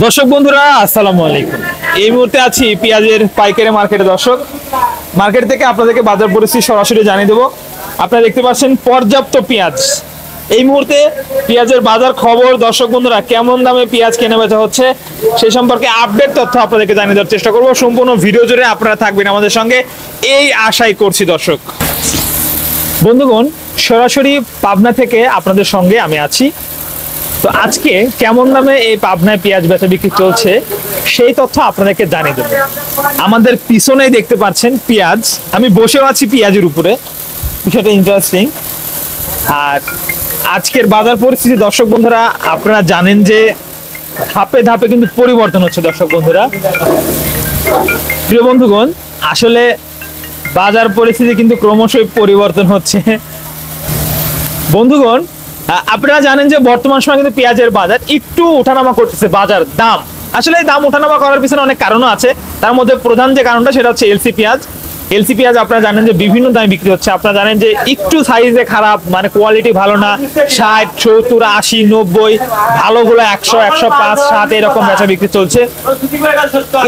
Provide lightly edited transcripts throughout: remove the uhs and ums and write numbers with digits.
দর্শক বন্ধুরা আসসালামু আলাইকুম। এই মুহূর্তে আছি পেঁয়াজের পাইকারি মার্কেটে। দর্শক, মার্কেট থেকে আপনাদেরকে বাজার পরিস্থিতি সরাসরি জানিয়ে দেবো। আপনারা দেখতে পাচ্ছেন পর্যাপ্ত পেঁয়াজ। এই মুহূর্তে পেঁয়াজের বাজার খবর, দর্শক বন্ধুরা কেমন দামে পেঁয়াজ কেনা বেচা হচ্ছে সেই সম্পর্কে আপডেট তথ্য আপনাদেরকে জানিয়ে দেওয়ার চেষ্টা করবো। সম্পূর্ণ ভিডিও জুড়ে আপনারা থাকবেন আমাদের সঙ্গে, এই আশাই করছি। দর্শক বন্ধুগণ, সরাসরি পাবনা থেকে আপনাদের সঙ্গে আমি আছি। তো আজকে কেমন দামে এই পাবনায় পেঁয়াজ বেচা বিক্রি চলছে সেই তথ্য আপনাদেরকে জানিয়ে দেবো। আমাদের পিছনেই দেখতে পাচ্ছেন পেঁয়াজ, আমি বসেও আছি পেঁয়াজের উপরে, বিষয়টা ইন্টারেস্টিং। আর আজকের বাজার পরিস্থিতি দর্শক বন্ধুরা আপনারা জানেন যে ধাপে ধাপে কিন্তু পরিবর্তন হচ্ছে। দর্শক বন্ধুরা, প্রিয় বন্ধুগণ, আসলে বাজার পরিস্থিতি কিন্তু ক্রমশই পরিবর্তন হচ্ছে। বন্ধুগণ, আপনারা জানেন যে বর্তমান সময় কিন্তু পেঁয়াজের বাজার একটু ওঠানামা করতেছে। বাজার দাম আসলে দাম ওঠানামা করার পিছনে অনেক কারণও আছে। তার মধ্যে প্রধান যে কারণটা সেটা হচ্ছে এলসি পেঁয়াজ। এলসি পেঁয়াজ আপনারা জানেন যে বিভিন্ন দামে বিক্রি হচ্ছে। আপনারা জানেন যে একটু সাইজে খারাপ, মানে কোয়ালিটি ভালো না, 60, 70, 80, 90, ভালোগুলো 100, 105, 7 এরকম বেচা বিক্রি চলছে।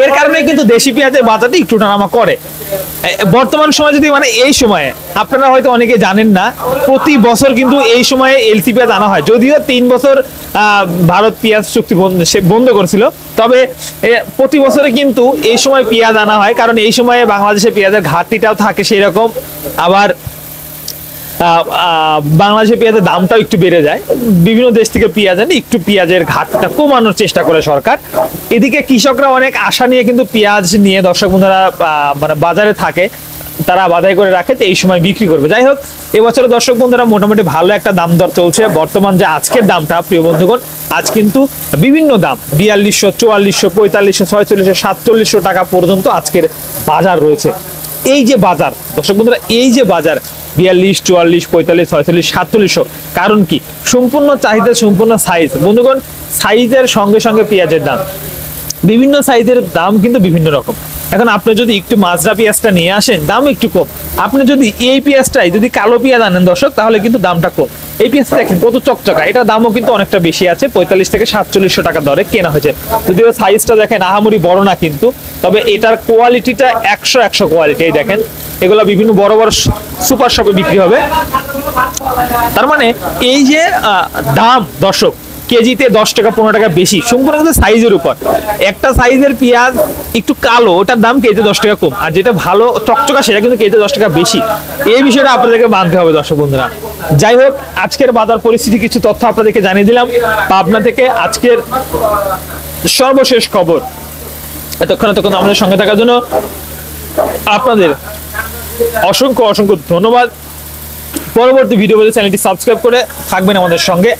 এর কারণে কিন্তু দেশি পেঁয়াজের বাজারটা একটু ওঠানামা করে। বর্তমান সময় যদি মানে এই সময়ে আপনারা হয়তো অনেকে জানেন না, প্রতি বছর কিন্তু এই সময়ে এলসি পেঁয়াজ আনা হয়। যদিও 3 বছর ভারত পেঁয়াজ চুক্তি বন্ধ করেছিল, তবে প্রতি বছরে কিন্তু এই সময় পেঁয়াজ আনা হয়, কারণ এই সময়ে বাংলাদেশে পেঁয়াজের ঘাটতিটাও থাকে সেই রকম। আবার বাংলাদেশের পেঁয়াজের দামটাও একটু বেড়ে যায়। বিভিন্ন দেশ থেকে পেঁয়াজ আনে, একটু পেঁয়াজের ঘাটতিটা কমানোর চেষ্টা করে সরকার। এদিকে কৃষকরা অনেক আশা নিয়ে কিন্তু পেঁয়াজ নিয়ে দর্শক বন্ধুরা মানে বাজারে থাকে, তারা বাধাই করে রাখে, তো এই সময় বিক্রি করবে। যাই হোক, এবছরে দর্শক বন্ধুরা মোটামুটি ভালো একটা দাম দর চলছে। বর্তমান যে আজকের দামটা প্রিয় বন্ধুগণ, আজ কিন্তু বিভিন্ন দাম 4200, 4400, 4500, 4600, 4700 টাকা পর্যন্ত আজকের বাজার রয়েছে। এই যে বাজার দর্শক বন্ধুরা, এই যে বাজার 42, 44, 45, 46, 4700, কারণ কি? সম্পূর্ণ চাহিদা, সম্পূর্ণ সাইজ। বন্ধুগণ, সাইজের সঙ্গে সঙ্গে পেঁয়াজের দাম, বিভিন্ন সাইজের দাম কিন্তু বিভিন্ন রকম। এখন আপনি যদি একটু মাজরা পেঁয়াজটা নিয়ে আসেন, দাম একটু কম। আপনি যদি এই পেঁয়াজটাই যদি কালো পেঁয়াজ আনেন দর্শক, তাহলে কিন্তু দামটা কম। এই পেঁয়াজটা দেখেন কত চকচকা, এটার দামও কিন্তু অনেকটা বেশি আছে, 45 থেকে 4700 টাকা দরে কেনা হয়েছে। যদিও সাইজটা দেখেন আহামরি বড় না কিন্তু, তবে এটার কোয়ালিটিটা 100 কোয়ালিটি। এই দেখেন, এগুলো বিভিন্ন বড় বড় সুপার শপে বিক্রি হবে। তার মানে এই যে দাম দর্শক, কেজিতে 10 টাকা 15 টাকা বেশি, সম্পূর্ণ কিন্তু সাইজের উপর। একটা সাইজের পেঁয়াজ একটু কালো, ওটার দাম কেজিতে 10 টাকা কম, আর যেটা ভালো চকচকা সেটা কিন্তু কেজিতে 10 টাকা বেশি। এই বিষয়টা আপনাদেরকে মানতে হবে দর্শক বন্ধুরা। যাই হোক, আজকের বাজার পরিস্থিতি কিছু তথ্য আপনাদেরকে জানিয়ে দিলাম পাবনা থেকে। আজকের সর্বশেষ খবর। এতক্ষণ আমাদের সঙ্গে থাকার জন্য আপনাদের অসংখ্য ধন্যবাদ। পরবর্তী ভিডিও পেতে চ্যানেলটি সাবস্ক্রাইব করে থাকবেন আমাদের সঙ্গে।